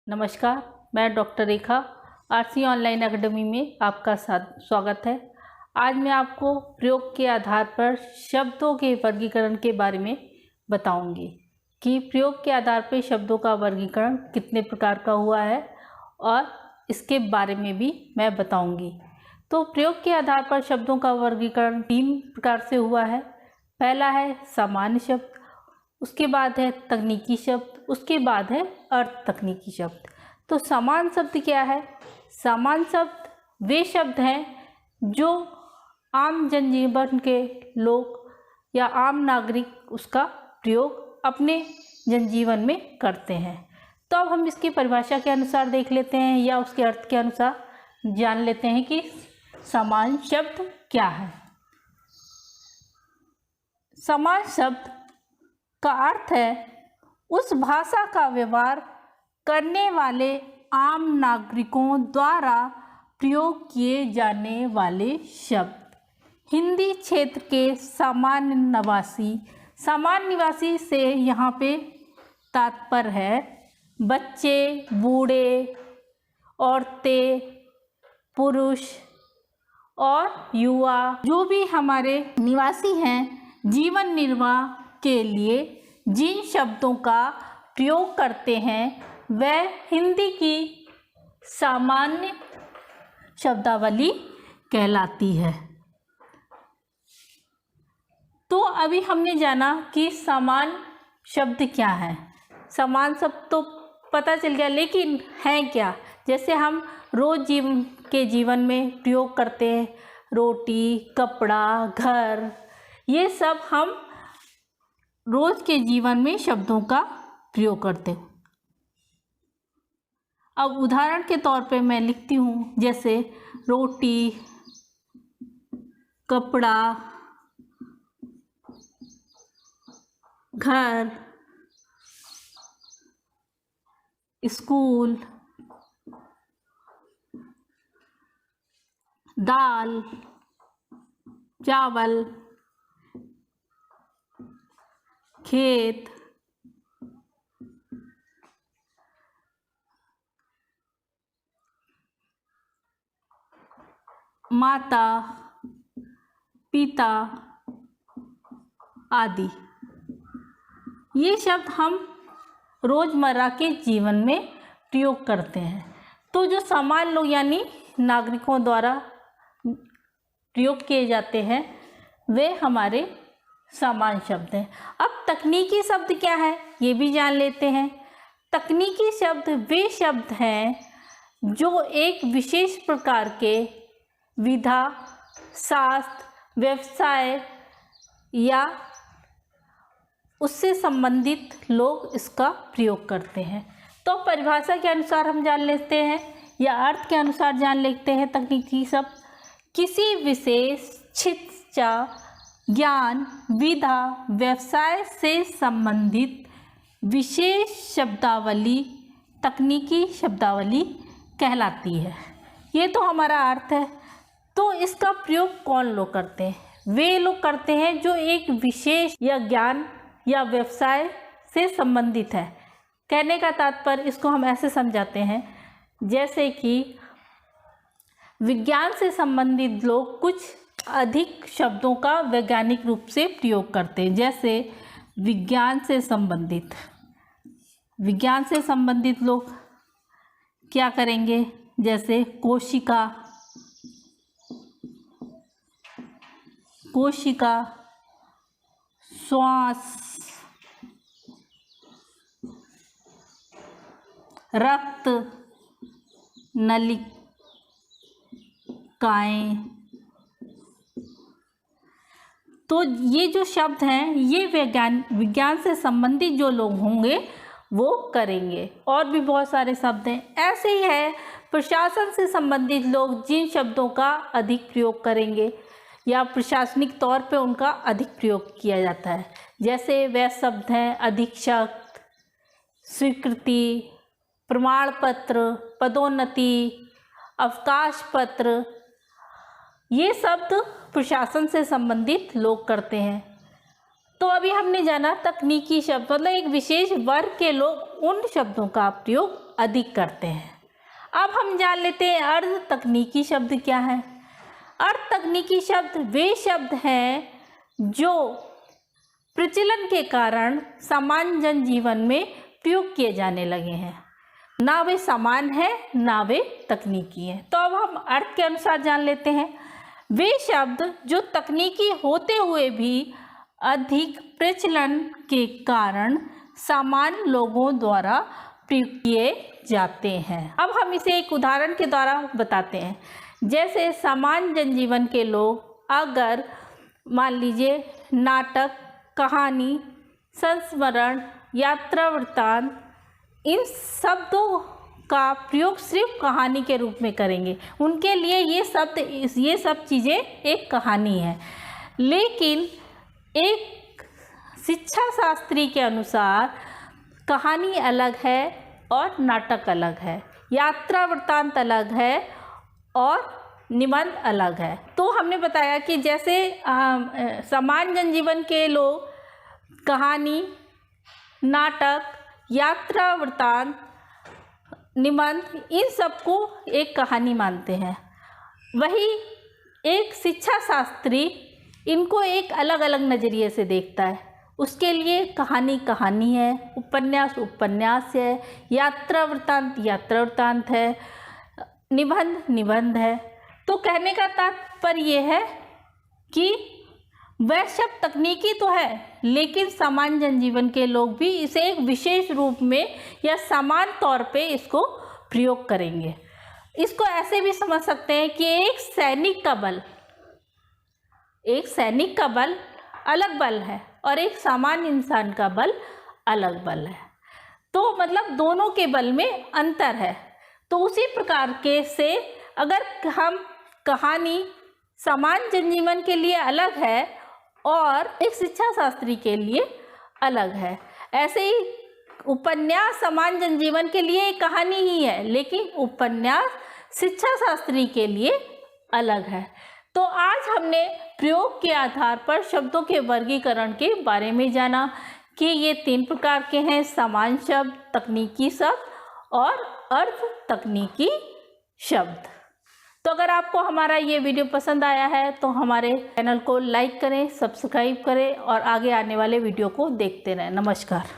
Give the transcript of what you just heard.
नमस्कार, मैं डॉक्टर रेखा RC online academy में आपका स्वागत है। आज मैं आपको प्रयोग के आधार पर शब्दों के वर्गीकरण के बारे में बताऊंगी कि प्रयोग के आधार पर शब्दों का वर्गीकरण कितने प्रकार का हुआ है और इसके बारे में भी मैं बताऊंगी। तो प्रयोग के आधार पर शब्दों का वर्गीकरण 3 प्रकार से हुआ है। पहला है सामान्य शब्द, उसके बाद है तकनीकी शब्द, उसके बाद है अर्ध तकनीकी शब्द। तो सामान्य शब्द क्या है? सामान्य शब्द वे शब्द हैं जो आम जनजीवन के लोग या आम नागरिक उसका प्रयोग अपने जनजीवन में करते हैं। तो अब हम इसकी परिभाषा के अनुसार देख लेते हैं या उसके अर्थ के अनुसार जान लेते हैं कि सामान्य शब्द क्या है। सामान्य शब्द का अर्थ है उस भाषा का व्यवहार करने वाले आम नागरिकों द्वारा प्रयोग किए जाने वाले शब्द। हिंदी क्षेत्र के सामान्य निवासी से यहाँ पे तात्पर्य है बच्चे, बूढ़े, औरतें, पुरुष और युवा जो भी हमारे निवासी हैं जीवन निर्वाह के लिए जिन शब्दों का प्रयोग करते हैं वह हिंदी की सामान्य शब्दावली कहलाती है। तो अभी हमने जाना कि सामान्य शब्द क्या है। सामान्य शब्द तो पता चल गया, लेकिन हैं क्या? जैसे हम रोज जीवन में प्रयोग करते हैं, रोटी, कपड़ा, घर, ये सब हम रोज के जीवन में शब्दों का प्रयोग करते हैं। अब उदाहरण के तौर पे मैं लिखती हूँ, जैसे रोटी, कपड़ा, घर, स्कूल, दाल, चावल, खेत, माता, पिता आदि। ये शब्द हम रोज़मर्रा के जीवन में प्रयोग करते हैं। तो जो सामान्य लोग यानी नागरिकों द्वारा प्रयोग किए जाते हैं वे हमारे सामान्य शब्द हैं। अब तकनीकी शब्द क्या है ये भी जान लेते हैं। तकनीकी शब्द वे शब्द हैं जो एक विशेष प्रकार के विधा, शास्त्र, व्यवसाय या उससे संबंधित लोग इसका प्रयोग करते हैं। तो परिभाषा के अनुसार हम जान लेते हैं या अर्थ के अनुसार जान लेते हैं। तकनीकी शब्द किसी विशेष शिक्षा, ज्ञान, विधा, व्यवसाय से संबंधित विशेष शब्दावली तकनीकी शब्दावली कहलाती है। ये तो हमारा अर्थ है। तो इसका प्रयोग कौन लोग करते हैं? वे लोग करते हैं जो एक विशेष या ज्ञान या व्यवसाय से संबंधित है। कहने का तात्पर्य इसको हम ऐसे समझाते हैं जैसे कि विज्ञान से संबंधित लोग कुछ अधिक शब्दों का वैज्ञानिक रूप से प्रयोग करते हैं। जैसे विज्ञान से संबंधित लोग क्या करेंगे? जैसे कोशिका, श्वास, रक्त, नलिकाएं। तो ये जो शब्द हैं ये विज्ञान से संबंधित जो लोग होंगे वो करेंगे। और भी बहुत सारे शब्द हैं। ऐसे ही है प्रशासन से संबंधित लोग जिन शब्दों का अधिक प्रयोग करेंगे या प्रशासनिक तौर पे उनका अधिक प्रयोग किया जाता है। जैसे वह शब्द हैं अधीक्षक, स्वीकृति, प्रमाण पत्र, पदोन्नति, अवकाश पत्र। ये शब्द प्रशासन से संबंधित लोग करते हैं। तो अभी हमने जाना तकनीकी शब्द मतलब एक विशेष वर्ग के लोग उन शब्दों का प्रयोग अधिक करते हैं। अब हम जान लेते हैं अर्ध तकनीकी शब्द क्या है। अर्ध तकनीकी शब्द वे शब्द हैं जो प्रचलन के कारण सामान्य जनजीवन में प्रयोग किए जाने लगे हैं, ना वे समान है ना वे तकनीकी हैं। तो अब हम अर्थ के अनुसार जान लेते हैं। वे शब्द जो तकनीकी होते हुए भी अधिक प्रचलन के कारण सामान्य लोगों द्वारा प्रयोग किए जाते हैं। अब हम इसे एक उदाहरण के द्वारा बताते हैं। जैसे सामान्य जनजीवन के लोग अगर मान लीजिए नाटक, कहानी, संस्मरण, यात्रा वृत्तांत, इन शब्दों का प्रयोग सिर्फ कहानी के रूप में करेंगे, उनके लिए ये सब चीज़ें एक कहानी है। लेकिन एक शिक्षा शास्त्री के अनुसार कहानी अलग है और नाटक अलग है, यात्रा वृत्तांत अलग है और निबंध अलग है। तो हमने बताया कि जैसे सामान्य जनजीवन के लोग कहानी, नाटक, यात्रा वृत्तांत, निबंध इन सबको एक कहानी मानते हैं, वही एक शिक्षा शास्त्री इनको एक अलग अलग नज़रिए से देखता है। उसके लिए कहानी कहानी है, उपन्यास उपन्यास है, यात्रा वृत्तांत है, निबंध निबंध है। तो कहने का तात्पर्य ये है कि वह शब्द तकनीकी तो है, लेकिन सामान्य जनजीवन के लोग भी इसे एक विशेष रूप में या समान तौर पे इसको प्रयोग करेंगे। इसको ऐसे भी समझ सकते हैं कि एक सैनिक का बल अलग बल है और एक सामान्य इंसान का बल अलग बल है। तो मतलब दोनों के बल में अंतर है। तो उसी प्रकार के से अगर हम कहानी सामान्य जनजीवन के लिए अलग है और एक शिक्षा शास्त्री के लिए अलग है, ऐसे ही उपन्यास सामान्य जनजीवन के लिए एक कहानी ही है, लेकिन उपन्यास शिक्षा शास्त्री के लिए अलग है। तो आज हमने प्रयोग के आधार पर शब्दों के वर्गीकरण के बारे में जाना कि ये 3 प्रकार के हैं: सामान्य शब्द, तकनीकी शब्द और अर्ध तकनीकी शब्द। तो अगर आपको हमारा ये वीडियो पसंद आया है तो हमारे चैनल को लाइक करें, सब्सक्राइब करें और आगे आने वाले वीडियो को देखते रहें। नमस्कार।